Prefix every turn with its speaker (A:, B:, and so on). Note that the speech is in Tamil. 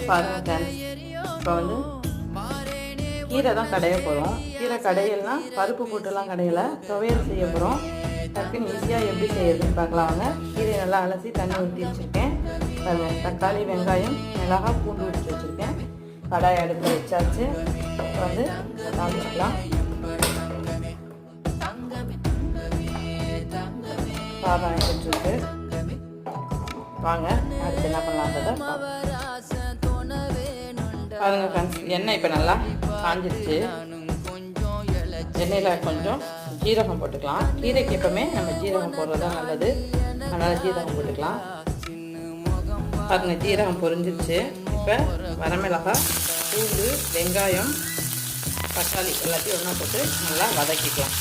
A: பாருங்கள் ஃப்ரெண்ட்ஸ், இப்போ கீரை தான் கடைய போகிறோம். கீரை கடையல்னா பருப்பு போட்டுலாம் கடையில் துவையல் செய்ய போகிறோம். டக்குன்னு ஈஸியாக எப்படி செய்யறதுன்னு பார்க்கலாம் வாங்க. கீரையை நல்லா அலசி தண்ணி ஊற்றி வச்சுருக்கேன். பாருங்கள், தக்காளி, வெங்காயம், மிளகாய், பூண்டு ஊற்றி வச்சுருக்கேன். கடாய் அடுப்பில் வச்சாச்சு. தாளிச்சிக்கலாம். சாதம் வச்சுருக்கு. வாங்க அடுத்து என்ன பண்ணலான்றதை பாருங்கள் ஃப்ரெண்ட்ஸ். எண்ணெய் இப்போ நல்லா காஞ்சிடுச்சு. எண்ணெயில் கொஞ்சம் ஜீரகம் போட்டுக்கலாம். கீரைக்கு எப்பவுமே நம்ம ஜீரகம் போடுறது தான் நல்லது. அதனால் ஜீரகம் போட்டுக்கலாம். பாருங்கள், ஜீரகம் பொரிஞ்சிருச்சு. இப்போ வரமிளகாய், பூண்டு, வெங்காயம், தக்காளி எல்லாத்தையும் ஒன்றா போட்டு நல்லா வதக்கிக்கலாம்.